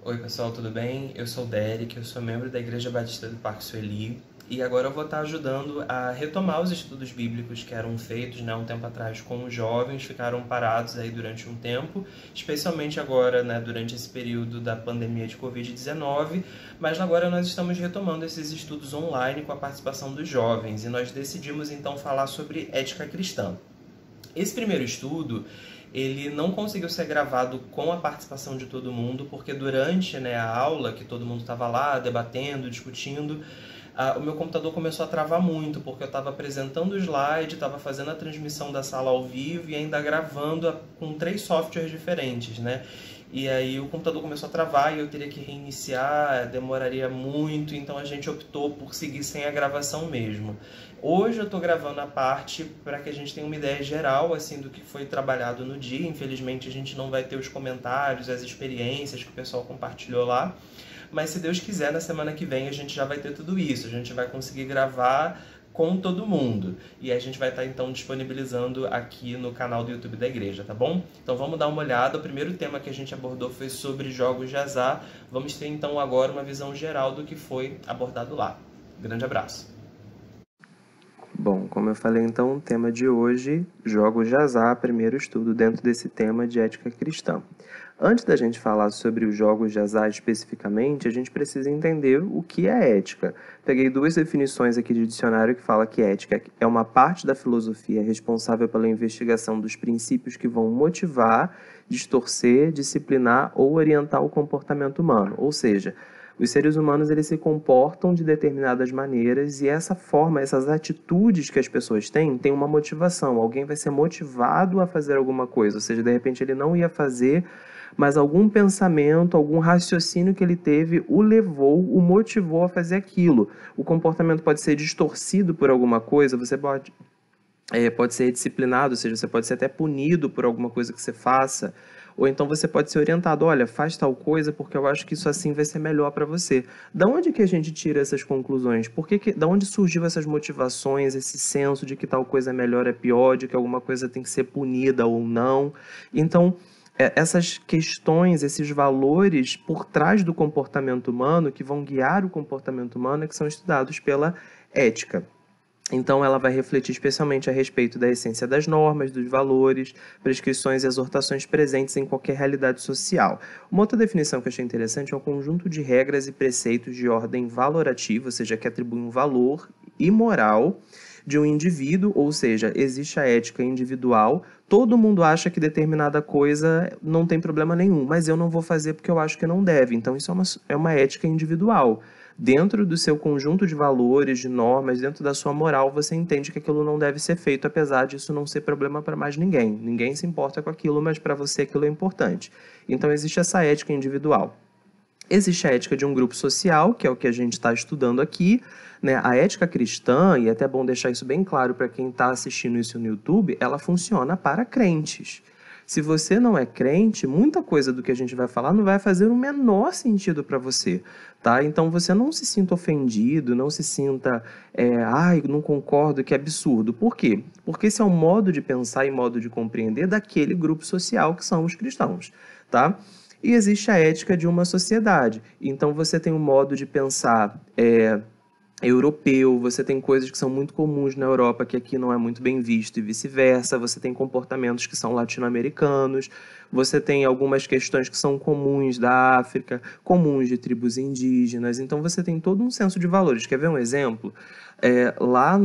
Oi pessoal, tudo bem? Eu sou o Derek, eu sou membro da Igreja Batista do Parque Sueli e agora eu vou estar ajudando a retomar os estudos bíblicos que eram feitos um tempo atrás com os jovens, ficaram parados aí durante um tempo, especialmente agora durante esse período da pandemia de Covid-19, mas agora nós estamos retomando esses estudos online com a participação dos jovens e nós decidimos então falar sobre ética cristã. Esse primeiro estudo, ele não conseguiu ser gravado com a participação de todo mundo, porque durante a aula, que todo mundo estava lá debatendo, discutindo, o meu computador começou a travar muito, porque eu estava apresentando o slide, estava fazendo a transmissão da sala ao vivo e ainda gravando com 3 softwares diferentes, E aí o computador começou a travar e eu teria que reiniciar, demoraria muito, então a gente optou por seguir sem a gravação mesmo. Hoje eu estou gravando a parte para que a gente tenha uma ideia geral assim, do que foi trabalhado no dia. Infelizmente a gente não vai ter os comentários, as experiências que o pessoal compartilhou lá. Mas se Deus quiser, na semana que vem a gente já vai ter tudo isso. A gente vai conseguir gravar com todo mundo. E a gente vai estar então disponibilizando aqui no canal do YouTube da igreja, tá bom? Então vamos dar uma olhada. O primeiro tema que a gente abordou foi sobre jogos de azar. Vamos ter então agora uma visão geral do que foi abordado lá. Grande abraço! Bom, como eu falei então, o tema de hoje, jogos de azar, primeiro estudo dentro desse tema de ética cristã. Antes da gente falar sobre os jogos de azar especificamente, a gente precisa entender o que é ética. Peguei 2 definições aqui de dicionário que fala que ética é uma parte da filosofia responsável pela investigação dos princípios que vão motivar, distorcer, disciplinar ou orientar o comportamento humano, ou seja, os seres humanos eles se comportam de determinadas maneiras e essa forma, essas atitudes que as pessoas têm, tem uma motivação. Alguém vai ser motivado a fazer alguma coisa, ou seja, de repente ele não ia fazer, mas algum pensamento, algum raciocínio que ele teve o levou, o motivou a fazer aquilo. O comportamento pode ser distorcido por alguma coisa, você pode ser disciplinado, ou seja, você pode ser até punido por alguma coisa que você faça, ou então você pode ser orientado, olha, faz tal coisa porque eu acho que isso assim vai ser melhor para você. Da onde que a gente tira essas conclusões? Da onde surgiu essas motivações, esse senso de que tal coisa é melhor, é pior, de que alguma coisa tem que ser punida ou não? Então, essas questões, esses valores por trás do comportamento humano, que vão guiar o comportamento humano, é que são estudados pela ética. Então, ela vai refletir especialmente a respeito da essência das normas, dos valores, prescrições e exortações presentes em qualquer realidade social. Uma outra definição que eu achei interessante é um conjunto de regras e preceitos de ordem valorativa, ou seja, que atribuem um valor e moral de um indivíduo, ou seja, existe a ética individual. Todo mundo acha que determinada coisa não tem problema nenhum, mas eu não vou fazer porque eu acho que não deve. Então, isso é uma ética individual. Dentro do seu conjunto de valores, de normas, dentro da sua moral, você entende que aquilo não deve ser feito, apesar disso não ser problema para mais ninguém. Ninguém se importa com aquilo, mas para você aquilo é importante. Então, existe essa ética individual. Existe a ética de um grupo social, que é o que a gente está estudando aqui, A ética cristã, e é até bom deixar isso bem claro para quem está assistindo isso no YouTube, ela funciona para crentes. Se você não é crente, muita coisa do que a gente vai falar não vai fazer o menor sentido para você, tá? Então você não se sinta ofendido, não se sinta, não concordo, que absurdo. Por quê? Porque esse é o modo de pensar e modo de compreender daquele grupo social que são os cristãos, tá? E existe a ética de uma sociedade. Então você tem um modo de pensar europeu, você tem coisas que são muito comuns na Europa que aqui não é muito bem visto e vice-versa, você tem comportamentos que são latino-americanos, você tem algumas questões que são comuns da África, comuns de tribos indígenas, então você tem todo um senso de valores. Quer ver um exemplo? Lá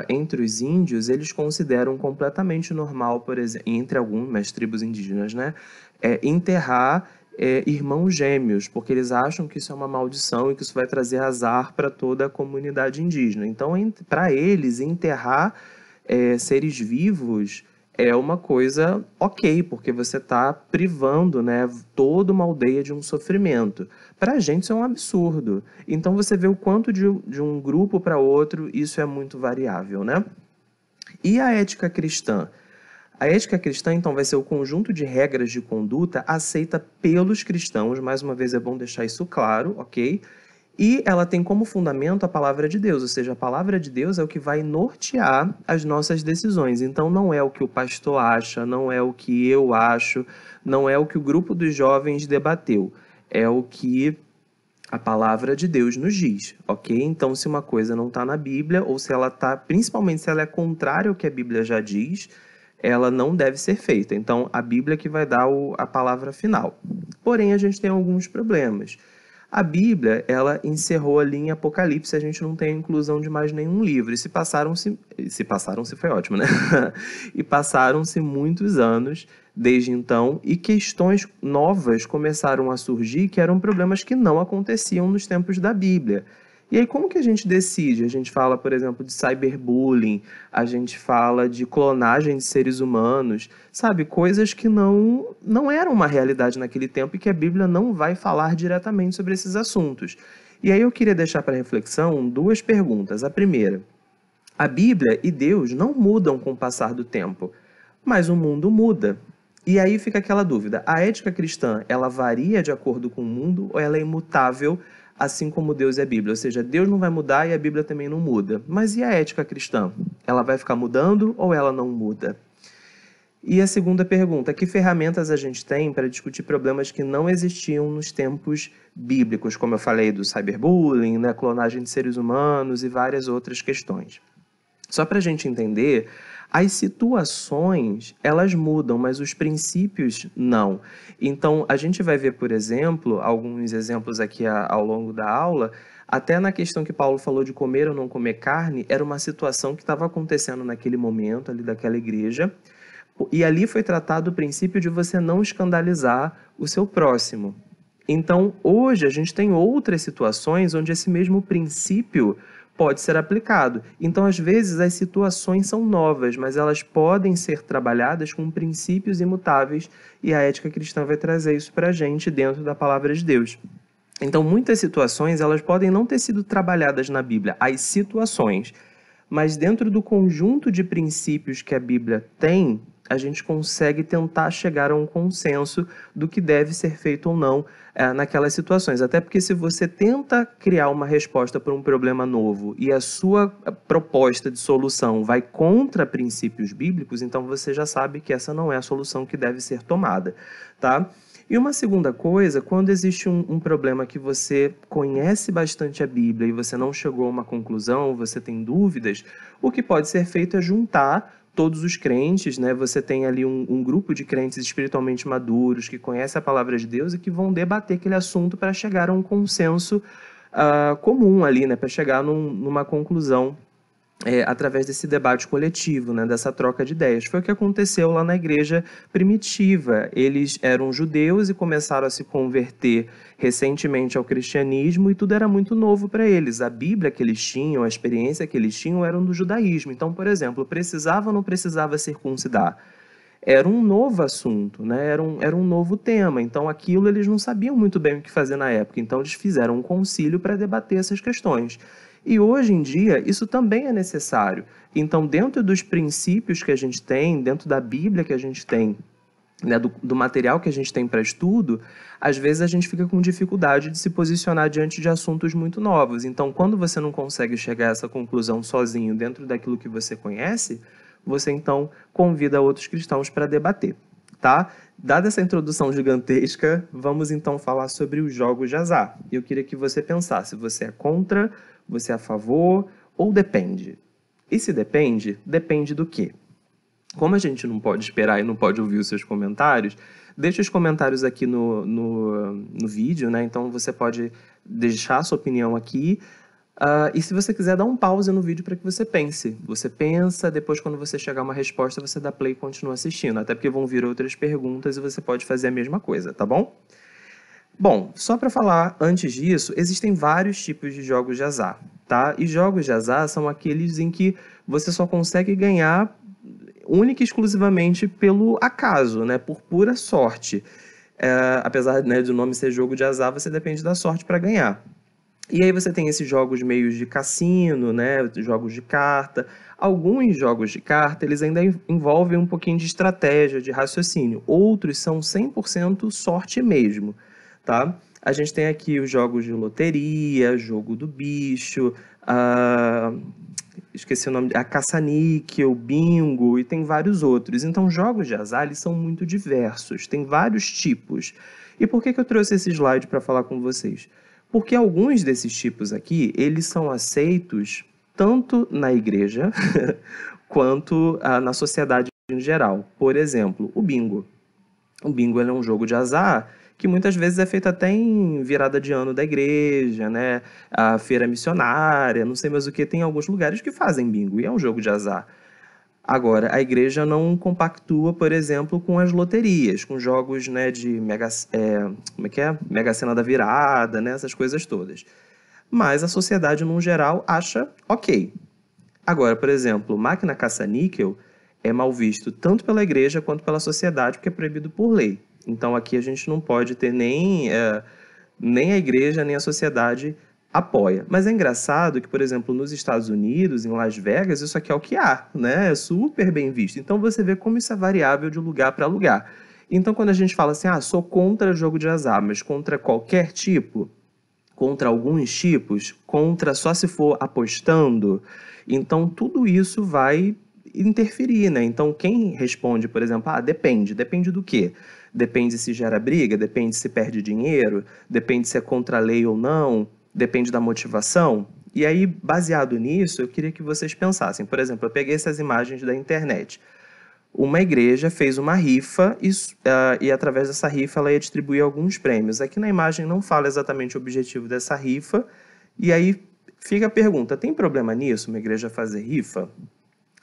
entre os índios, eles consideram completamente normal, por exemplo, entre algumas tribos indígenas, enterrar irmãos gêmeos, porque eles acham que isso é uma maldição e que isso vai trazer azar para toda a comunidade indígena. Então, para eles, enterrar seres vivos é uma coisa ok, porque você está privando toda uma aldeia de um sofrimento. Para a gente isso é um absurdo. Então você vê o quanto de um grupo para outro isso é muito variável, E a ética cristã? A ética cristã, então, vai ser o conjunto de regras de conduta aceita pelos cristãos, mais uma vez é bom deixar isso claro, ok? E ela tem como fundamento a palavra de Deus, ou seja, a palavra de Deus é o que vai nortear as nossas decisões. Então não é o que o pastor acha, não é o que eu acho, não é o que o grupo dos jovens debateu, é o que a palavra de Deus nos diz, ok? Então, se uma coisa não está na Bíblia, ou se ela está, principalmente se ela é contrária ao que a Bíblia já diz, ela não deve ser feita. Então, a Bíblia que vai dar a palavra final. Porém, a gente tem alguns problemas. A Bíblia, ela encerrou ali em Apocalipse, a gente não tem a inclusão de mais nenhum livro. E se passaram-se foi ótimo, né? E passaram-se muitos anos desde então, e questões novas começaram a surgir que eram problemas que não aconteciam nos tempos da Bíblia. E aí, como que a gente decide? A gente fala, por exemplo, de cyberbullying, a gente fala de clonagem de seres humanos, sabe? Coisas que não eram uma realidade naquele tempo e que a Bíblia não vai falar diretamente sobre esses assuntos. E aí eu queria deixar para reflexão duas perguntas. A primeira, a Bíblia e Deus não mudam com o passar do tempo, mas o mundo muda. E aí fica aquela dúvida, a ética cristã, ela varia de acordo com o mundo ou ela é imutável, assim como Deus e a Bíblia? Ou seja, Deus não vai mudar e a Bíblia também não muda. Mas e a ética cristã? Ela vai ficar mudando ou ela não muda? E a segunda pergunta, que ferramentas a gente tem para discutir problemas que não existiam nos tempos bíblicos, como eu falei do cyberbullying, né, clonagem de seres humanos e várias outras questões? Só para a gente entender, as situações, elas mudam, mas os princípios não. Então, a gente vai ver, por exemplo, alguns exemplos aqui ao longo da aula, até na questão que Paulo falou de comer ou não comer carne, era uma situação que estava acontecendo naquele momento, ali daquela igreja, e ali foi tratado o princípio de você não escandalizar o seu próximo. Então, hoje, a gente tem outras situações onde esse mesmo princípio pode ser aplicado. Então, às vezes, as situações são novas, mas elas podem ser trabalhadas com princípios imutáveis e a ética cristã vai trazer isso para a gente dentro da palavra de Deus. Então, muitas situações elas podem não ter sido trabalhadas na Bíblia, as situações, mas dentro do conjunto de princípios que a Bíblia tem, a gente consegue tentar chegar a um consenso do que deve ser feito ou não naquelas situações. Até porque se você tenta criar uma resposta para um problema novo e a sua proposta de solução vai contra princípios bíblicos, então você já sabe que essa não é a solução que deve ser tomada, tá? E uma segunda coisa, quando existe um problema que você conhece bastante a Bíblia e você não chegou a uma conclusão, você tem dúvidas, o que pode ser feito é juntar todos os crentes, né? Você tem ali um grupo de crentes espiritualmente maduros que conhecem a palavra de Deus e que vão debater aquele assunto para chegar a um consenso comum ali, né? Para chegar numa conclusão através desse debate coletivo, né? Dessa troca de ideias. Foi o que aconteceu lá na igreja primitiva. Eles eram judeus e começaram a se converter recentemente ao cristianismo e tudo era muito novo para eles. A Bíblia que eles tinham, a experiência que eles tinham eram do judaísmo. Então, por exemplo, precisava ou não precisava circuncidar? Era um novo assunto, né? Era um novo tema. Então, aquilo eles não sabiam muito bem o que fazer na época. Então, eles fizeram um concílio para debater essas questões. E hoje em dia, isso também é necessário. Então, dentro dos princípios que a gente tem, dentro da Bíblia que a gente tem, né, do material que a gente tem para estudo, às vezes a gente fica com dificuldade de se posicionar diante de assuntos muito novos. Então, quando você não consegue chegar a essa conclusão sozinho dentro daquilo que você conhece, você então convida outros cristãos para debater, tá? Dada essa introdução gigantesca, vamos então falar sobre os jogos de azar. Eu queria que você pensasse, você é contra, você é a favor ou depende? E se depende, depende do quê? Como a gente não pode esperar e não pode ouvir os seus comentários, deixa os comentários aqui no vídeo, né? Então você pode deixar a sua opinião aqui. E se você quiser, dar um pause no vídeo para que você pense. Você pensa, depois quando você chegar a uma resposta, você dá play e continua assistindo. Até porque vão vir outras perguntas e você pode fazer a mesma coisa, tá bom? Bom, só para falar antes disso, existem vários tipos de jogos de azar, tá? E jogos de azar são aqueles em que você só consegue ganhar única e exclusivamente pelo acaso, né? Por pura sorte. Apesar, né, de o nome ser jogo de azar, você depende da sorte para ganhar. E aí você tem esses jogos meios de cassino, né? Jogos de carta. Alguns jogos de carta, eles ainda envolvem um pouquinho de estratégia, de raciocínio. Outros são 100% sorte mesmo, tá? A gente tem aqui os jogos de loteria, jogo do bicho, esqueci o nome, a caça-níquel, bingo, e tem vários outros. Então, jogos de azar, eles são muito diversos, tem vários tipos. E por que eu trouxe esse slide para falar com vocês? Porque alguns desses tipos aqui, eles são aceitos tanto na igreja quanto na sociedade em geral. Por exemplo, o bingo. O bingo ele é um jogo de azar que muitas vezes é feito até em virada de ano da igreja, né? A feira missionária, não sei mais o que, tem alguns lugares que fazem bingo e é um jogo de azar. Agora, a igreja não compactua, por exemplo, com as loterias, com jogos, né, de como é que é? Mega Sena da Virada, né? Essas coisas todas. Mas a sociedade, no geral, acha ok. Agora, por exemplo, máquina caça-níquel é mal visto tanto pela igreja quanto pela sociedade, porque é proibido por lei. Então aqui a gente não pode ter nem a igreja, nem a sociedade apoia. Mas é engraçado que, por exemplo, nos Estados Unidos, em Las Vegas, isso aqui é o que há, né? É super bem visto. Então você vê como isso é variável de lugar para lugar. Então quando a gente fala assim, sou contra jogo de azar, mas contra qualquer tipo, contra alguns tipos, contra só se for apostando, então tudo isso vai interferir, né? Então quem responde, por exemplo, depende do quê? Depende se gera briga, depende se perde dinheiro, depende se é contra a lei ou não, depende da motivação. E aí, baseado nisso, eu queria que vocês pensassem. Por exemplo, eu peguei essas imagens da internet. Uma igreja fez uma rifa e através dessa rifa ela ia distribuir alguns prêmios. Aqui na imagem não fala exatamente o objetivo dessa rifa, e aí fica a pergunta, tem problema nisso, uma igreja fazer rifa?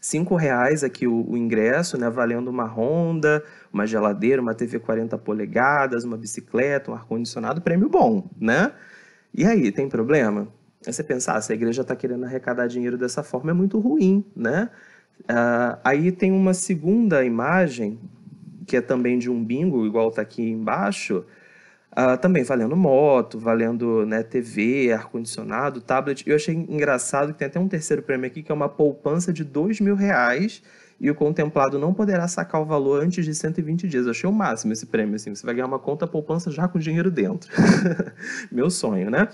R$5 aqui o ingresso, né, valendo uma Honda, uma geladeira, uma TV 40 polegadas, uma bicicleta, um ar-condicionado, prêmio bom, né? E aí, tem problema? Aí você pensar, se a igreja está querendo arrecadar dinheiro dessa forma, é muito ruim, né? Aí tem uma segunda imagem, que é também de um bingo, igual está aqui embaixo, também valendo moto, valendo, né, TV, ar-condicionado, tablet. Eu achei engraçado que tem até um terceiro prêmio aqui, que é uma poupança de R$2.000 e o contemplado não poderá sacar o valor antes de 120 dias. Eu achei o máximo esse prêmio, assim. Você vai ganhar uma conta poupança já com dinheiro dentro. Meu sonho, né?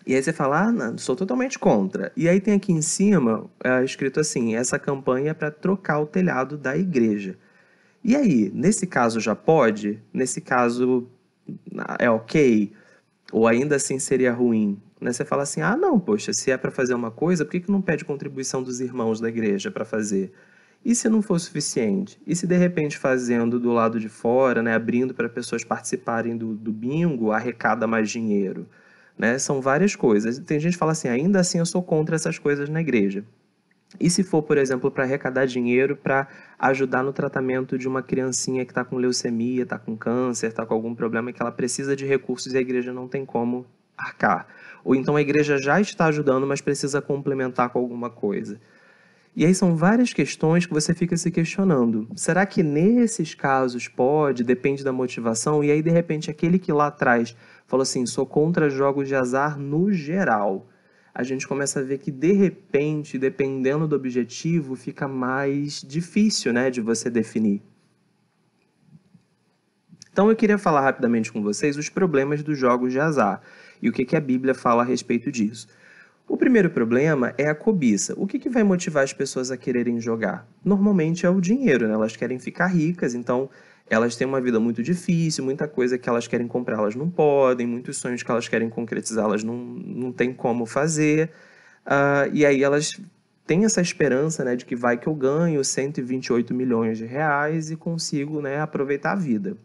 E aí você fala, não, sou totalmente contra. E aí tem aqui em cima, escrito assim, essa campanha é para trocar o telhado da igreja. E aí, nesse caso já pode? Nesse caso é ok? Ou ainda assim seria ruim? Né? Você fala assim, não, poxa, se é para fazer uma coisa, por que não pede contribuição dos irmãos da igreja para fazer? E se não for suficiente? E se de repente fazendo do lado de fora, né, abrindo para pessoas participarem do bingo, arrecada mais dinheiro? Né? São várias coisas. Tem gente que fala assim, ainda assim eu sou contra essas coisas na igreja. E se for, por exemplo, para arrecadar dinheiro para ajudar no tratamento de uma criancinha que está com leucemia, está com câncer, está com algum problema que ela precisa de recursos e a igreja não tem como arcar. Ou então a igreja já está ajudando, mas precisa complementar com alguma coisa. E aí são várias questões que você fica se questionando. Será que nesses casos pode? Depende da motivação? E aí, de repente, aquele que lá atrás falou assim, sou contra jogos de azar no geral. A gente começa a ver que, de repente, dependendo do objetivo, fica mais difícil, né, de você definir. Então eu queria falar rapidamente com vocês os problemas dos jogos de azar e o que a Bíblia fala a respeito disso. O primeiro problema é a cobiça. O que vai motivar as pessoas a quererem jogar? Normalmente é o dinheiro, né? Elas querem ficar ricas, então elas têm uma vida muito difícil, muita coisa que elas querem comprar, elas não podem, muitos sonhos que elas querem concretizar, elas não têm como fazer. E aí elas têm essa esperança, né, de que vai que eu ganho 128 milhões de reais e consigo, né, aproveitar a vida.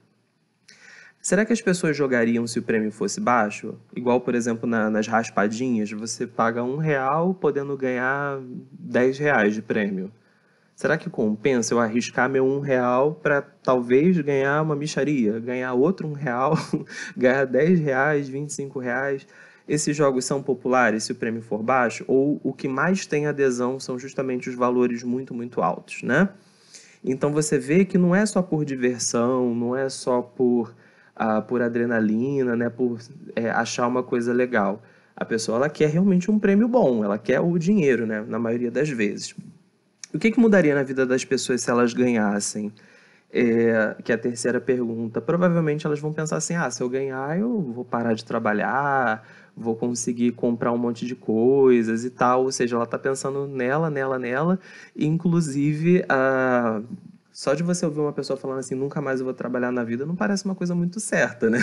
Será que as pessoas jogariam se o prêmio fosse baixo? Igual, por exemplo, nas raspadinhas, você paga R$1 podendo ganhar R$10 de prêmio. Será que compensa eu arriscar meu R$1 para talvez ganhar uma mixaria, ganhar outro R$1, ganhar R$10, R$25? Esses jogos são populares se o prêmio for baixo? Ou o que mais tem adesão são justamente os valores muito, muito altos, né? Então você vê que não é só por diversão, não é só por adrenalina, né, por achar uma coisa legal. A pessoa ela quer realmente um prêmio bom, ela quer o dinheiro, né, na maioria das vezes. O que mudaria na vida das pessoas se elas ganhassem? que é a terceira pergunta, provavelmente elas vão pensar assim, se eu ganhar eu vou parar de trabalhar, vou conseguir comprar um monte de coisas e tal, ou seja, ela está pensando nela, e inclusive, só de você ouvir uma pessoa falando assim, nunca mais eu vou trabalhar na vida, não parece uma coisa muito certa, né?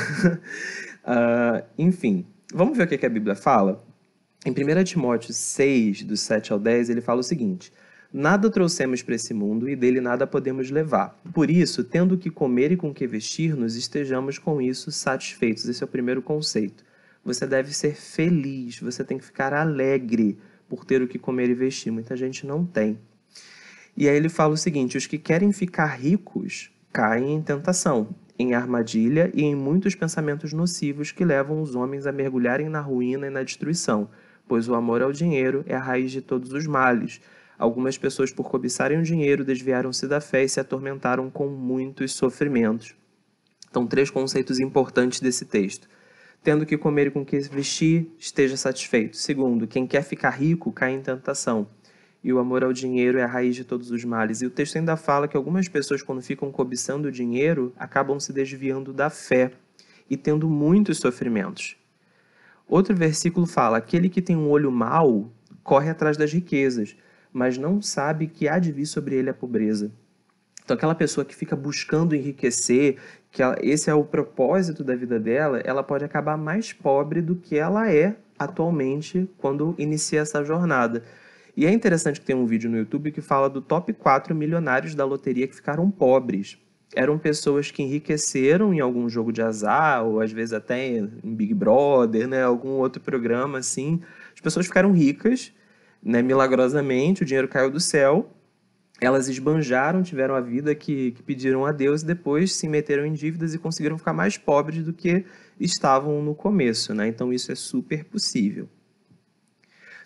Enfim, vamos ver o que a Bíblia fala? Em 1 Timóteo 6, do 7 ao 10, ele fala o seguinte: nada trouxemos para esse mundo e dele nada podemos levar. Por isso, tendo o que comer e com o que vestir-nos, estejamos com isso satisfeitos. Esse é o primeiro conceito. Você deve ser feliz, você tem que ficar alegre por ter o que comer e vestir. Muita gente não tem. E aí ele fala o seguinte: os que querem ficar ricos caem em tentação, em armadilha e em muitos pensamentos nocivos que levam os homens a mergulharem na ruína e na destruição, pois o amor ao dinheiro é a raiz de todos os males. Algumas pessoas, por cobiçarem o dinheiro, desviaram-se da fé e se atormentaram com muitos sofrimentos. Então, 3 conceitos importantes desse texto. Tendo que comer e com que vestir, esteja satisfeito. Segundo, quem quer ficar rico cai em tentação. E o amor ao dinheiro é a raiz de todos os males. E o texto ainda fala que algumas pessoas, quando ficam cobiçando o dinheiro, acabam se desviando da fé e tendo muitos sofrimentos. Outro versículo fala: aquele que tem um olho mau corre atrás das riquezas, mas não sabe que há de vir sobre ele a pobreza. Então, aquela pessoa que fica buscando enriquecer, esse é o propósito da vida dela, ela pode acabar mais pobre do que ela é atualmente quando inicia essa jornada. E é interessante que tem um vídeo no YouTube que fala do top 4 milionários da loteria que ficaram pobres. Eram pessoas que enriqueceram em algum jogo de azar, ou às vezes até em Big Brother, né, algum outro programa assim. As pessoas ficaram ricas, né, milagrosamente, o dinheiro caiu do céu, elas esbanjaram, tiveram a vida que pediram a Deus e depois se meteram em dívidas e conseguiram ficar mais pobres do que estavam no começo, né? Então isso é super possível.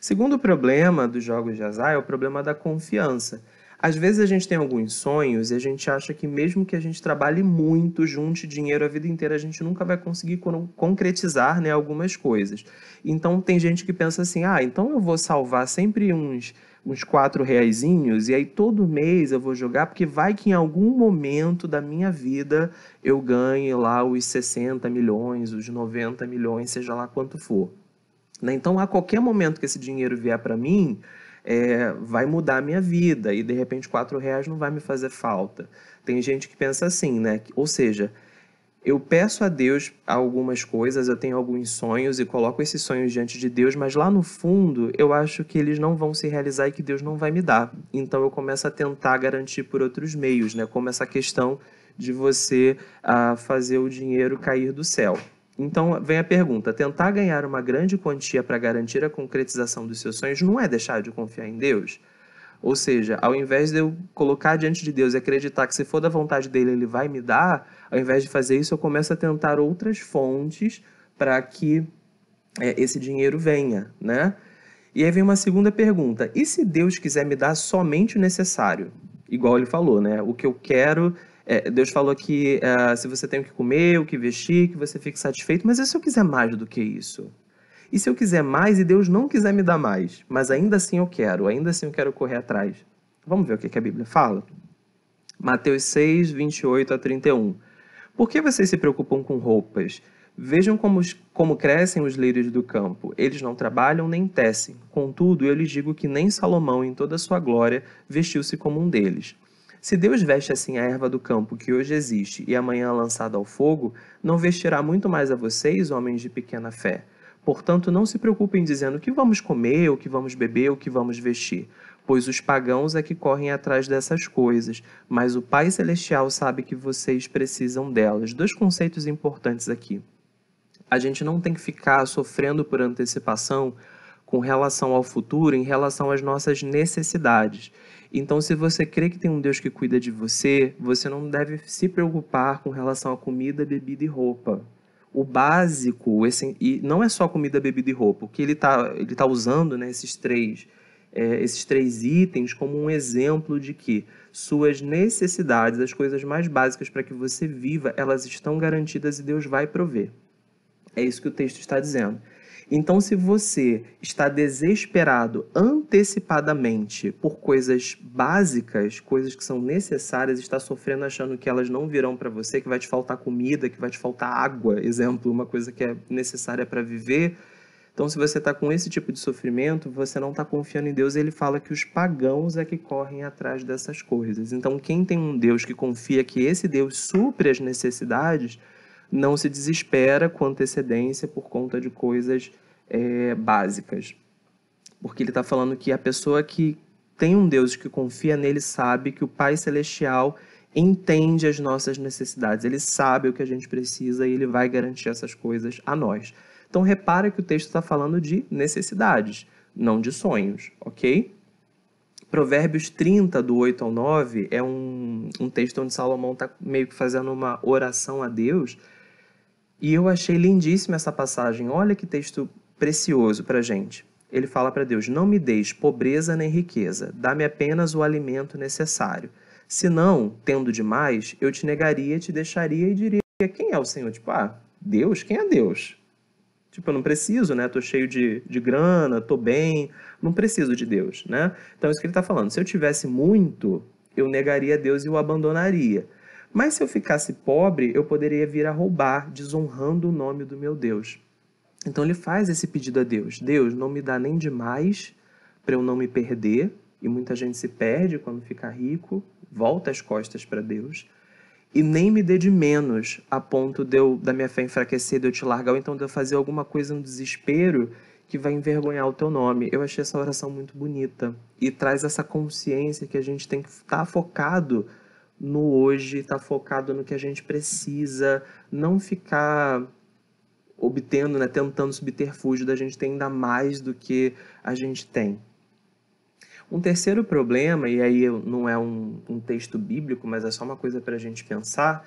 Segundo problema dos jogos de azar é o problema da confiança. Às vezes a gente tem alguns sonhos e a gente acha que mesmo que a gente trabalhe muito, junte dinheiro a vida inteira, a gente nunca vai conseguir concretizar, né, algumas coisas. Então tem gente que pensa assim, então eu vou salvar sempre uns 4 reaisinhos e aí todo mês eu vou jogar, porque vai que em algum momento da minha vida eu ganhe lá os 60 milhões, os 90 milhões, seja lá quanto for. Então, a qualquer momento que esse dinheiro vier para mim, vai mudar a minha vida e, de repente, R$4 não vai me fazer falta. Tem gente que pensa assim, né? Ou seja, eu peço a Deus algumas coisas, eu tenho alguns sonhos e coloco esses sonhos diante de Deus, mas lá no fundo eu acho que eles não vão se realizar e que Deus não vai me dar. Então, eu começo a tentar garantir por outros meios, né? Como essa questão de você fazer o dinheiro cair do céu. Então, vem a pergunta: tentar ganhar uma grande quantia para garantir a concretização dos seus sonhos não é deixar de confiar em Deus? Ou seja, ao invés de eu colocar diante de Deus e acreditar que se for da vontade dele, ele vai me dar, ao invés de fazer isso, eu começo a tentar outras fontes para que esse dinheiro venha, né? E aí vem uma segunda pergunta: e se Deus quiser me dar somente o necessário? Igual ele falou, né? O que eu quero... Deus falou que se você tem o que comer, o que vestir, que você fique satisfeito, mas e se eu quiser mais do que isso? E se eu quiser mais e Deus não quiser me dar mais, mas ainda assim eu quero correr atrás? Vamos ver o que a Bíblia fala? Mateus 6, 28 a 31. Por que vocês se preocupam com roupas? Vejam como crescem os lírios do campo. Eles não trabalham nem tecem. Contudo, eu lhes digo que nem Salomão, em toda a sua glória, vestiu-se como um deles. Se Deus veste assim a erva do campo que hoje existe e amanhã é lançada ao fogo, não vestirá muito mais a vocês, homens de pequena fé. Portanto, não se preocupem dizendo o que vamos comer, o que vamos beber, o que vamos vestir, pois os pagãos é que correm atrás dessas coisas, mas o Pai Celestial sabe que vocês precisam delas. 2 conceitos importantes aqui. A gente não tem que ficar sofrendo por antecipação com relação ao futuro, em relação às nossas necessidades. Então, se você crê que tem um Deus que cuida de você, você não deve se preocupar com relação a comida, bebida e roupa. O básico, e não é só comida, bebida e roupa, o que ele tá usando, né, esses três itens como um exemplo de que suas necessidades, as coisas mais básicas para que você viva, elas estão garantidas e Deus vai prover. É isso que o texto está dizendo. Então, se você está desesperado antecipadamente por coisas básicas, coisas que são necessárias, está sofrendo achando que elas não virão para você, que vai te faltar comida, que vai te faltar água, exemplo, uma coisa que é necessária para viver. Então, se você está com esse tipo de sofrimento, você não está confiando em Deus. Ele fala que os pagãos é que correm atrás dessas coisas. Então, quem tem um Deus que confia que esse Deus supre as necessidades, não se desespera com antecedência por conta de coisas básicas. Porque ele está falando que a pessoa que tem um Deus que confia nele sabe que o Pai Celestial entende as nossas necessidades. Ele sabe o que a gente precisa e ele vai garantir essas coisas a nós. Então, repara que o texto está falando de necessidades, não de sonhos, ok? Provérbios 30, do 8 ao 9, é um texto onde Salomão está meio que fazendo uma oração a Deus. E eu achei lindíssima essa passagem. Olha que texto precioso para a gente. Ele fala para Deus: não me deis pobreza nem riqueza, dá-me apenas o alimento necessário. Se não, tendo demais, eu te negaria, te deixaria e diria: quem é o Senhor? Tipo, Deus? Quem é Deus? Tipo, eu não preciso, né? Tô cheio de grana, tô bem, não preciso de Deus, né? Então, é isso que ele está falando. Se eu tivesse muito, eu negaria Deus e o abandonaria. Mas se eu ficasse pobre, eu poderia vir a roubar, desonrando o nome do meu Deus. Então, ele faz esse pedido a Deus. Deus, não me dá nem demais para eu não me perder. E muita gente se perde quando fica rico, volta as costas para Deus. E nem me dê de menos a ponto da minha fé enfraquecer, de eu te largar, ou então de eu fazer alguma coisa no desespero que vai envergonhar o teu nome. Eu achei essa oração muito bonita e traz essa consciência que a gente tem que estar focado no hoje, estar focado no que a gente precisa, não ficar obtendo, né, tentando subterfúgio da gente ter ainda mais do que a gente tem. Um terceiro problema, e aí não é um texto bíblico, mas é só uma coisa para a gente pensar,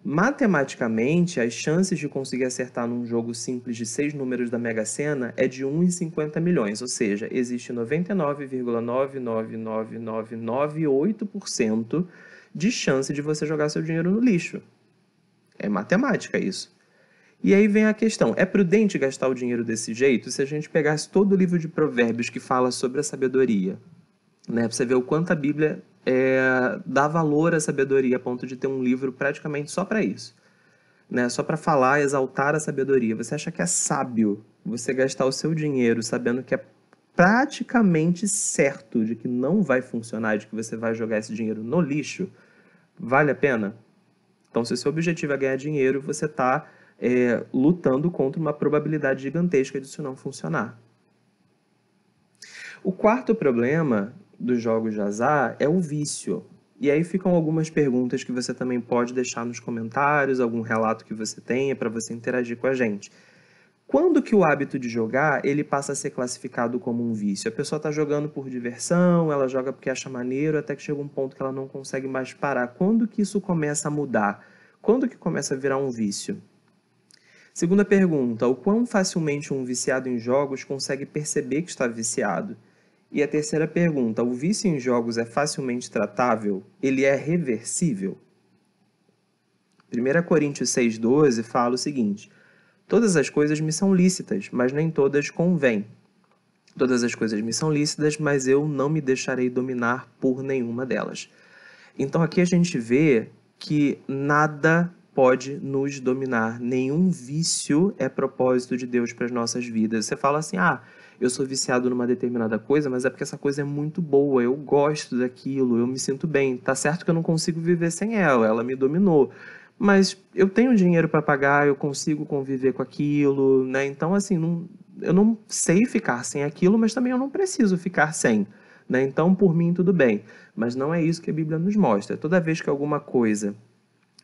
matematicamente, as chances de conseguir acertar num jogo simples de 6 números da Mega Sena é de 1 em 50 milhões, ou seja, existe 99,99998% de chance de você jogar seu dinheiro no lixo. É matemática isso. E aí vem a questão, é prudente gastar o dinheiro desse jeito? Se a gente pegasse todo o livro de provérbios que fala sobre a sabedoria, né, pra você ver o quanto a Bíblia dá valor à sabedoria, a ponto de ter um livro praticamente só para isso, né, só para falar, exaltar a sabedoria. Você acha que é sábio você gastar o seu dinheiro sabendo que é praticamente certo de que não vai funcionar, de que você vai jogar esse dinheiro no lixo? Vale a pena? Então, se o seu objetivo é ganhar dinheiro, você está lutando contra uma probabilidade gigantesca disso não funcionar. O quarto problema dos jogos de azar é o vício. E aí ficam algumas perguntas que você também pode deixar nos comentários, algum relato que você tenha para você interagir com a gente. Quando que o hábito de jogar ele passa a ser classificado como um vício? A pessoa está jogando por diversão, ela joga porque acha maneiro, até que chega um ponto que ela não consegue mais parar. Quando que isso começa a mudar? Quando que começa a virar um vício? Segunda pergunta, o quão facilmente um viciado em jogos consegue perceber que está viciado? E a terceira pergunta, o vício em jogos é facilmente tratável? Ele é reversível? 1 Coríntios 6,12 fala o seguinte: todas as coisas me são lícitas, mas nem todas convêm. Todas as coisas me são lícitas, mas eu não me deixarei dominar por nenhuma delas. Então aqui a gente vê que nada pode nos dominar. Nenhum vício é propósito de Deus para as nossas vidas. Você fala assim, eu sou viciado numa determinada coisa, mas é porque essa coisa é muito boa, eu gosto daquilo, eu me sinto bem. Tá certo que eu não consigo viver sem ela, ela me dominou. Mas eu tenho dinheiro para pagar, eu consigo conviver com aquilo, né? Então, assim, eu não sei ficar sem aquilo, mas também eu não preciso ficar sem, né? Então, por mim, tudo bem. Mas não é isso que a Bíblia nos mostra. Toda vez que alguma coisa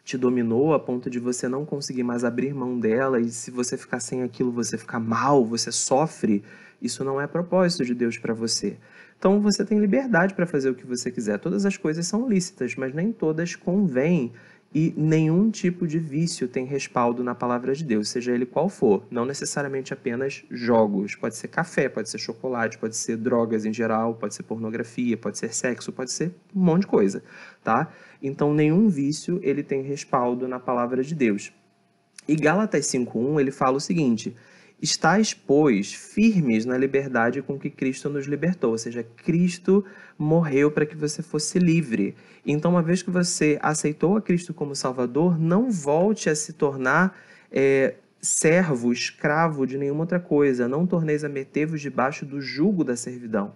te dominou a ponto de você não conseguir mais abrir mão dela, e se você ficar sem aquilo, você fica mal, você sofre, isso não é propósito de Deus para você. Então você tem liberdade para fazer o que você quiser. Todas as coisas são lícitas, mas nem todas convêm, e nenhum tipo de vício tem respaldo na palavra de Deus, seja ele qual for. Não necessariamente apenas jogos. Pode ser café, pode ser chocolate, pode ser drogas em geral, pode ser pornografia, pode ser sexo, pode ser um monte de coisa, tá? Então nenhum vício ele tem respaldo na palavra de Deus. E Gálatas 5:1 ele fala o seguinte: estáis, pois, firmes na liberdade com que Cristo nos libertou. Ou seja, Cristo morreu para que você fosse livre. Então, uma vez que você aceitou a Cristo como Salvador, não volte a se tornar servo, escravo de nenhuma outra coisa. Não torneis a meter-vos debaixo do jugo da servidão.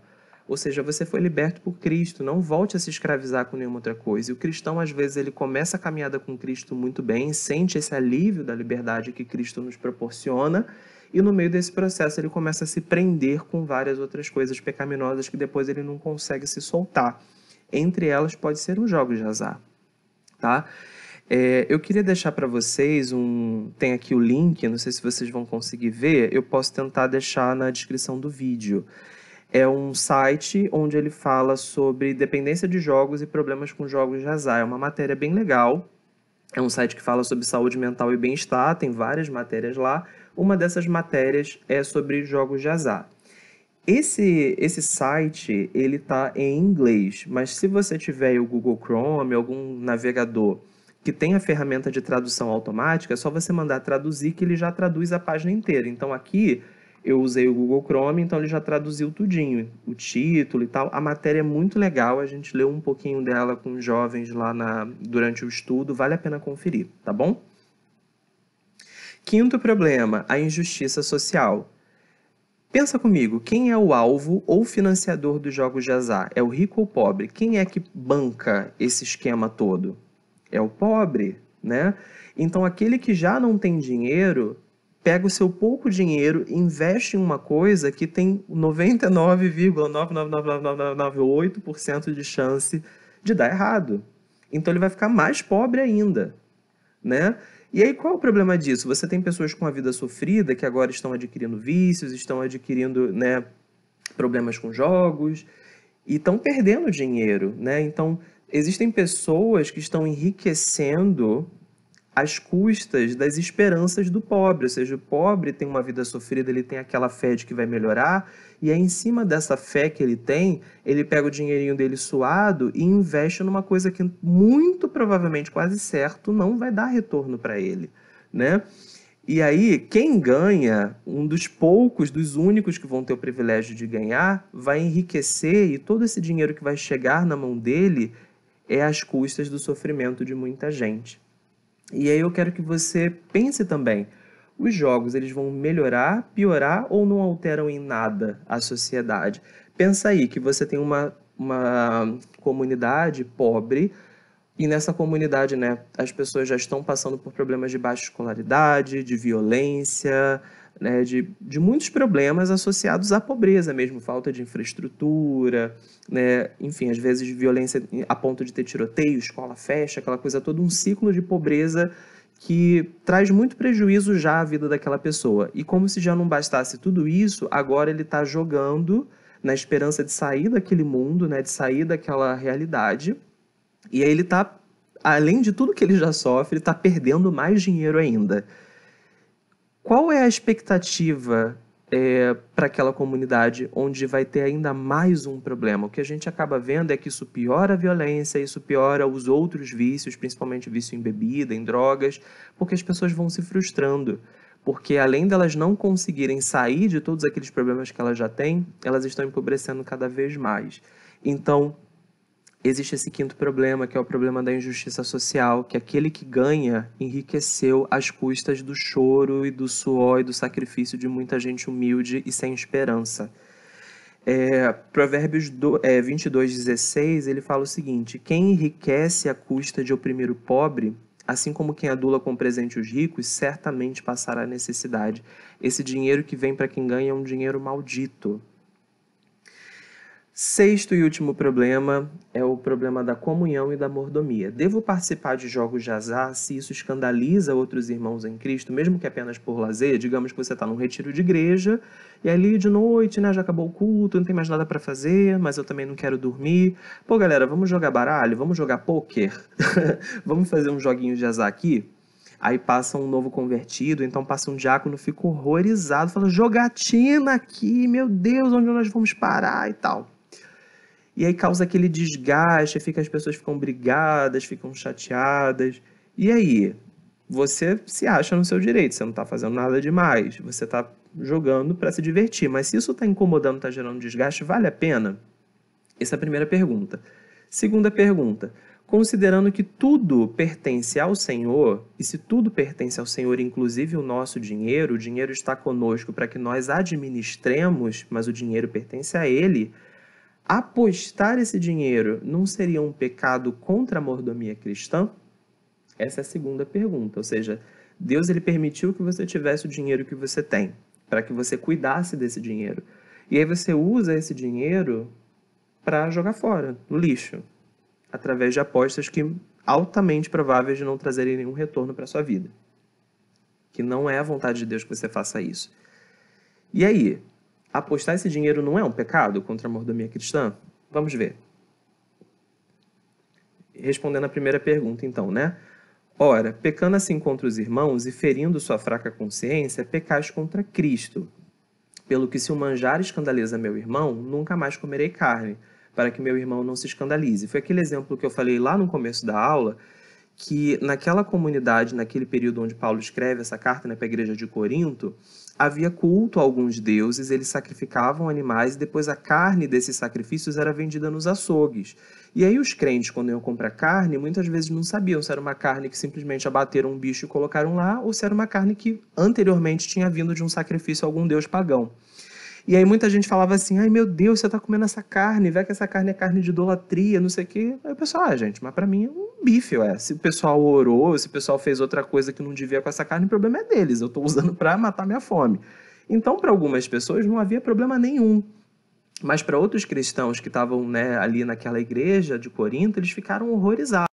Ou seja, você foi liberto por Cristo, não volte a se escravizar com nenhuma outra coisa. E o cristão, às vezes, ele começa a caminhada com Cristo muito bem, sente esse alívio da liberdade que Cristo nos proporciona, e no meio desse processo ele começa a se prender com várias outras coisas pecaminosas que depois ele não consegue se soltar. Entre elas pode ser os jogos de azar, tá? Eu queria deixar para vocês tem aqui o link, não sei se vocês vão conseguir ver, eu posso tentar deixar na descrição do vídeo. É um site onde ele fala sobre dependência de jogos e problemas com jogos de azar. É uma matéria bem legal. É um site que fala sobre saúde mental e bem-estar, tem várias matérias lá. Uma dessas matérias é sobre jogos de azar. Esse site, ele tá em inglês, mas se você tiver o Google Chrome, algum navegador que tem a ferramenta de tradução automática, é só você mandar traduzir que ele já traduz a página inteira. Então aqui eu usei o Google Chrome, então ele já traduziu tudinho, o título e tal. A matéria é muito legal, a gente leu um pouquinho dela com os jovens lá durante o estudo, vale a pena conferir, tá bom? Quinto problema, a injustiça social. Pensa comigo, quem é o alvo ou financiador dos jogos de azar? É o rico ou o pobre? Quem é que banca esse esquema todo? É o pobre, né? Então aquele que já não tem dinheiro pega o seu pouco dinheiro e investe em uma coisa que tem 99,99998% de chance de dar errado. Então ele vai ficar mais pobre ainda, né? E aí qual é o problema disso? Você tem pessoas com a vida sofrida que agora estão adquirindo vícios, estão adquirindo, né, problemas com jogos e estão perdendo dinheiro, né? Então existem pessoas que estão enriquecendo às custas das esperanças do pobre, ou seja, o pobre tem uma vida sofrida, ele tem aquela fé de que vai melhorar, e aí em cima dessa fé que ele tem, ele pega o dinheirinho dele suado e investe numa coisa que muito provavelmente, quase certo, não vai dar retorno para ele, né? E aí, quem ganha, um dos poucos, dos únicos que vão ter o privilégio de ganhar, vai enriquecer, e todo esse dinheiro que vai chegar na mão dele é às custas do sofrimento de muita gente. E aí eu quero que você pense também, os jogos eles vão melhorar, piorar ou não alteram em nada a sociedade? Pensa aí que você tem uma comunidade pobre e nessa comunidade, né, as pessoas já estão passando por problemas de baixa escolaridade, de violência, né, de muitos problemas associados à pobreza mesmo, falta de infraestrutura, né, enfim, às vezes violência a ponto de ter tiroteio, escola fecha, aquela coisa toda, um ciclo de pobreza que traz muito prejuízo já à vida daquela pessoa. E como se já não bastasse tudo isso, agora ele está jogando na esperança de sair daquele mundo, né, de sair daquela realidade, e aí ele está, além de tudo que ele já sofre, está perdendo mais dinheiro ainda. Qual é a expectativa para aquela comunidade onde vai ter ainda mais um problema? O que a gente acaba vendo é que isso piora a violência, isso piora os outros vícios, principalmente vício em bebida, em drogas, porque as pessoas vão se frustrando. Porque além delas não conseguirem sair de todos aqueles problemas que elas já têm, elas estão empobrecendo cada vez mais. Então, existe esse quinto problema, que é o problema da injustiça social, que aquele que ganha enriqueceu às custas do choro e do suor e do sacrifício de muita gente humilde e sem esperança. Provérbios 22:16, ele fala o seguinte: quem enriquece à custa de oprimir o pobre, assim como quem adula com presente os ricos, certamente passará necessidade. Esse dinheiro que vem para quem ganha é um dinheiro maldito. Sexto e último problema é o problema da comunhão e da mordomia. Devo participar de jogos de azar se isso escandaliza outros irmãos em Cristo, mesmo que apenas por lazer? Digamos que você está num retiro de igreja e ali de noite, né, já acabou o culto, não tem mais nada para fazer, mas eu também não quero dormir. Pô, galera, vamos jogar baralho? Vamos jogar pôquer? Vamos fazer um joguinho de azar aqui? Aí passa um novo convertido, então passa um diácono, fica horrorizado, fala, jogatina aqui, meu Deus, onde nós vamos parar e tal. E aí causa aquele desgaste, as pessoas ficam brigadas, ficam chateadas. E aí? Você se acha no seu direito, você não está fazendo nada demais. Você está jogando para se divertir. Mas se isso está incomodando, está gerando desgaste, vale a pena? Essa é a primeira pergunta. Segunda pergunta, considerando que tudo pertence ao Senhor, e se tudo pertence ao Senhor, inclusive o nosso dinheiro, o dinheiro está conosco para que nós administremos, mas o dinheiro pertence a Ele, apostar esse dinheiro não seria um pecado contra a mordomia cristã? Essa é a segunda pergunta, ou seja, Deus ele permitiu que você tivesse o dinheiro que você tem, para que você cuidasse desse dinheiro. E aí você usa esse dinheiro para jogar fora, no lixo, através de apostas que altamente prováveis de não trazerem nenhum retorno para a sua vida. Que não é a vontade de Deus que você faça isso. E aí, apostar esse dinheiro não é um pecado contra a mordomia cristã? Vamos ver. Respondendo a primeira pergunta, então, né? Ora, pecando assim contra os irmãos e ferindo sua fraca consciência, pecais contra Cristo. Pelo que se o manjar escandaliza meu irmão, nunca mais comerei carne, para que meu irmão não se escandalize. Foi aquele exemplo que eu falei lá no começo da aula, que naquela comunidade, naquele período onde Paulo escreve essa carta, né, para a igreja de Corinto, havia culto a alguns deuses, eles sacrificavam animais e depois a carne desses sacrifícios era vendida nos açougues. E aí os crentes, quando iam comprar carne, muitas vezes não sabiam se era uma carne que simplesmente abateram um bicho e colocaram lá, ou se era uma carne que anteriormente tinha vindo de um sacrifício a algum deus pagão. E aí muita gente falava assim, ai meu Deus, você tá comendo essa carne, vê que essa carne é carne de idolatria, não sei o quê. Aí o pessoal, gente, mas pra mim é um bife, ué. Se o pessoal orou, se o pessoal fez outra coisa que não devia com essa carne, o problema é deles, eu tô usando pra matar minha fome. Então, para algumas pessoas não havia problema nenhum. Mas para outros cristãos que estavam, né, ali naquela igreja de Corinto, eles ficaram horrorizados.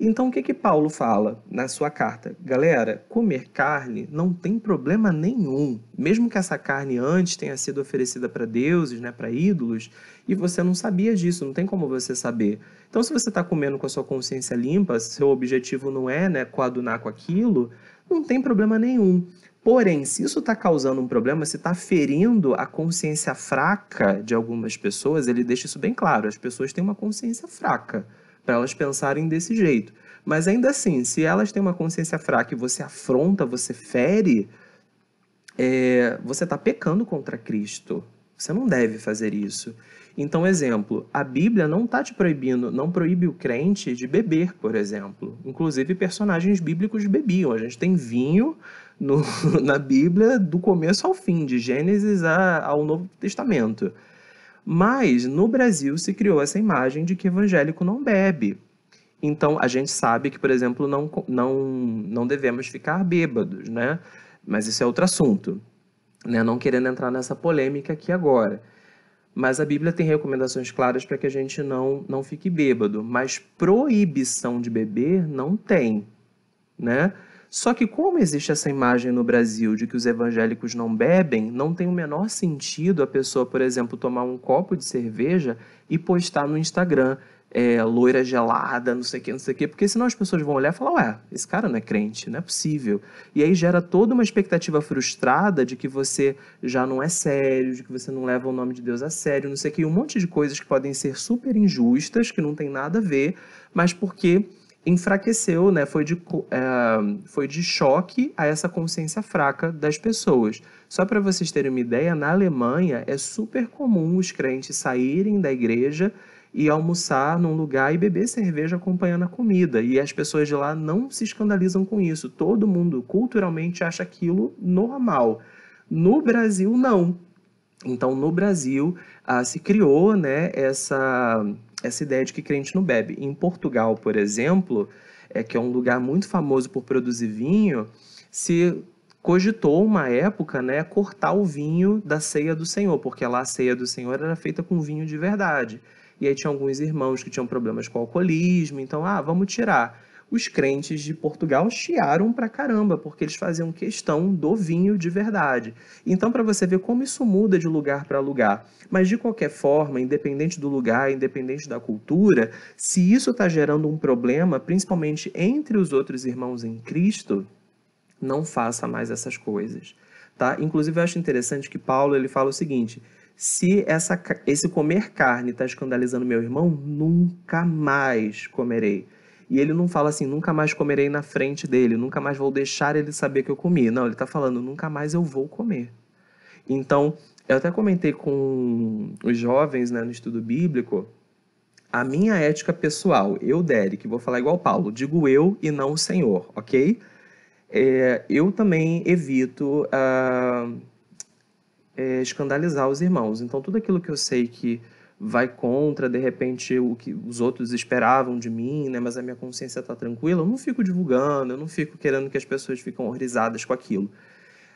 Então, o que Paulo fala na sua carta? Galera, comer carne não tem problema nenhum. Mesmo que essa carne antes tenha sido oferecida para deuses, né, para ídolos, e você não sabia disso, não tem como você saber. Então, se você está comendo com a sua consciência limpa, seu objetivo não é, né, coadunar com aquilo, não tem problema nenhum. Porém, se isso está causando um problema, se está ferindo a consciência fraca de algumas pessoas, ele deixa isso bem claro. As pessoas têm uma consciência fraca para elas pensarem desse jeito. Mas ainda assim, se elas têm uma consciência fraca e você afronta, você fere, você está pecando contra Cristo. Você não deve fazer isso. Então, exemplo, a Bíblia não está te proibindo, não proíbe o crente de beber, por exemplo. Inclusive, personagens bíblicos bebiam. A gente tem vinho na Bíblia do começo ao fim, de Gênesis ao Novo Testamento. Mas, no Brasil, se criou essa imagem de que evangélico não bebe. Então, a gente sabe que, por exemplo, não devemos ficar bêbados, né? Mas isso é outro assunto, né? Não querendo entrar nessa polêmica aqui agora. Mas a Bíblia tem recomendações claras para que a gente não fique bêbado. Mas proibição de beber não tem, né? Só que como existe essa imagem no Brasil de que os evangélicos não bebem, não tem o menor sentido a pessoa, por exemplo, tomar um copo de cerveja e postar no Instagram, loira gelada, não sei o que, porque senão as pessoas vão olhar e falar, ué, esse cara não é crente, não é possível. E aí gera toda uma expectativa frustrada de que você já não é sério, de que você não leva o nome de Deus a sério, não sei o que, um monte de coisas que podem ser super injustas, que não tem nada a ver, mas porque enfraqueceu, né? Foi de choque a essa consciência fraca das pessoas. Só para vocês terem uma ideia, na Alemanha é super comum os crentes saírem da igreja e almoçar num lugar e beber cerveja acompanhando a comida. E as pessoas de lá não se escandalizam com isso. Todo mundo culturalmente acha aquilo normal. No Brasil, não. Então, no Brasil, se criou, né, essa ideia de que crente não bebe. Em Portugal, por exemplo, que é um lugar muito famoso por produzir vinho, se cogitou uma época, né, cortar o vinho da ceia do Senhor, porque lá a ceia do Senhor era feita com vinho de verdade. E aí tinha alguns irmãos que tinham problemas com alcoolismo, então, vamos tirar. Os crentes de Portugal chiaram pra caramba, porque eles faziam questão do vinho de verdade. Então, para você ver como isso muda de lugar para lugar. Mas, de qualquer forma, independente do lugar, independente da cultura, se isso está gerando um problema, principalmente entre os outros irmãos em Cristo, não faça mais essas coisas. Tá? Inclusive, eu acho interessante que Paulo ele fala o seguinte, se esse comer carne está escandalizando meu irmão, nunca mais comerei. E ele não fala assim, nunca mais comerei na frente dele, nunca mais vou deixar ele saber que eu comi. Não, ele está falando, nunca mais eu vou comer. Então, eu até comentei com os jovens, né, no estudo bíblico, a minha ética pessoal, eu, Derek, vou falar igual Paulo, digo eu e não o Senhor, ok? Eu também evito escandalizar os irmãos. Então, tudo aquilo que eu sei que vai contra, de repente, o que os outros esperavam de mim, né, mas a minha consciência está tranquila, eu não fico divulgando, eu não fico querendo que as pessoas fiquem horrorizadas com aquilo.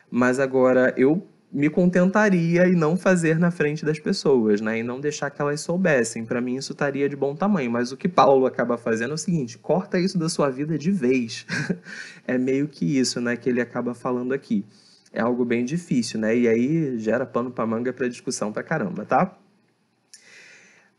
Mas agora, eu me contentaria em não fazer na frente das pessoas, né? E não deixar que elas soubessem. Para mim, isso estaria de bom tamanho. Mas o que Paulo acaba fazendo é o seguinte: corta isso da sua vida de vez. É meio que isso, né? Que ele acaba falando aqui. É algo bem difícil, né? E aí gera pano para manga para discussão pra caramba, tá?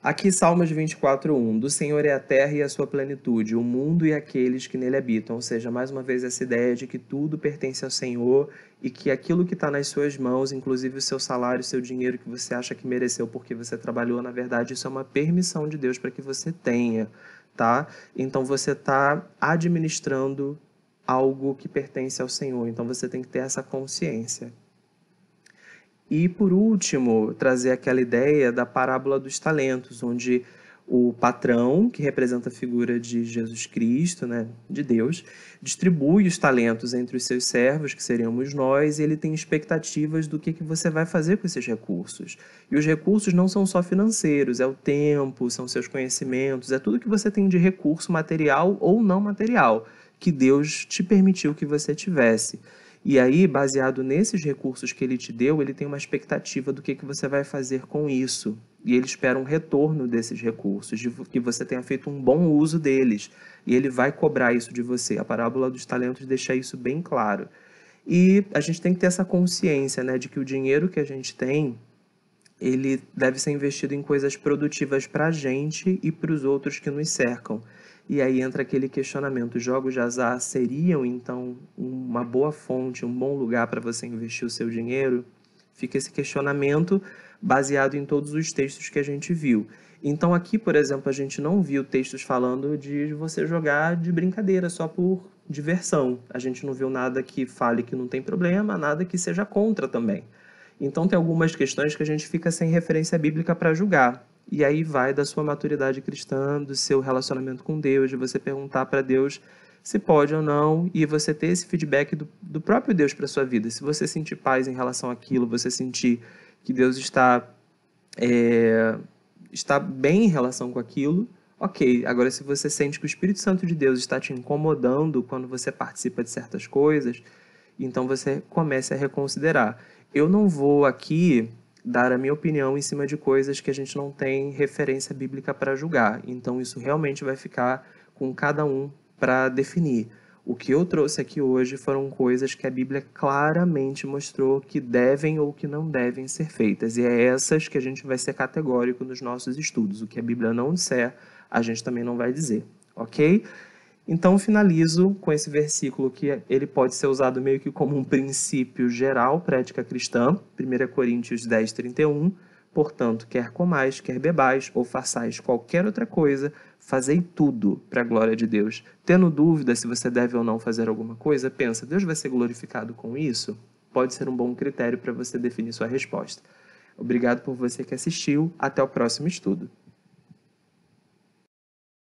Aqui, Salmos 24:1. Do Senhor é a terra e a sua plenitude, o mundo e aqueles que nele habitam. Ou seja, mais uma vez essa ideia de que tudo pertence ao Senhor e que aquilo que está nas suas mãos, inclusive o seu salário, o seu dinheiro que você acha que mereceu porque você trabalhou, na verdade, isso é uma permissão de Deus para que você tenha, tá? Então você está administrando algo que pertence ao Senhor. Então você tem que ter essa consciência. E, por último, trazer aquela ideia da parábola dos talentos, onde o patrão, que representa a figura de Jesus Cristo, né, de Deus, distribui os talentos entre os seus servos, que seríamos nós, e ele tem expectativas do que você vai fazer com esses recursos. E os recursos não são só financeiros, é o tempo, são seus conhecimentos, é tudo que você tem de recurso material ou não material, que Deus te permitiu que você tivesse. E aí, baseado nesses recursos que ele te deu, ele tem uma expectativa do que você vai fazer com isso. E ele espera um retorno desses recursos, de que você tenha feito um bom uso deles. E ele vai cobrar isso de você. A parábola dos talentos deixa isso bem claro. E a gente tem que ter essa consciência, né, de que o dinheiro que a gente tem, ele deve ser investido em coisas produtivas para a gente e para os outros que nos cercam. E aí entra aquele questionamento: os jogos de azar seriam, então, uma boa fonte, um bom lugar para você investir o seu dinheiro? Fica esse questionamento baseado em todos os textos que a gente viu. Então aqui, por exemplo, a gente não viu textos falando de você jogar de brincadeira, só por diversão. A gente não viu nada que fale que não tem problema, nada que seja contra também. Então tem algumas questões que a gente fica sem referência bíblica para julgar. E aí vai da sua maturidade cristã, do seu relacionamento com Deus, de você perguntar para Deus se pode ou não, e você ter esse feedback do próprio Deus para sua vida. Se você sentir paz em relação àquilo, você sentir que Deus está bem em relação com aquilo, ok. Agora, se você sente que o Espírito Santo de Deus está te incomodando quando você participa de certas coisas, então você comece a reconsiderar. Eu não vou aqui dar a minha opinião em cima de coisas que a gente não tem referência bíblica para julgar. Então isso realmente vai ficar com cada um para definir. O que eu trouxe aqui hoje foram coisas que a Bíblia claramente mostrou que devem ou que não devem ser feitas. E é essas que a gente vai ser categórico nos nossos estudos. O que a Bíblia não disser, a gente também não vai dizer, ok? Então, finalizo com esse versículo que ele pode ser usado meio que como um princípio geral para a ética cristã, 1 Coríntios 10:31. Portanto, quer comais, quer bebais, ou façais qualquer outra coisa, fazei tudo para a glória de Deus. Tendo dúvida se você deve ou não fazer alguma coisa, pensa: Deus vai ser glorificado com isso? Pode ser um bom critério para você definir sua resposta. Obrigado por você que assistiu. Até o próximo estudo.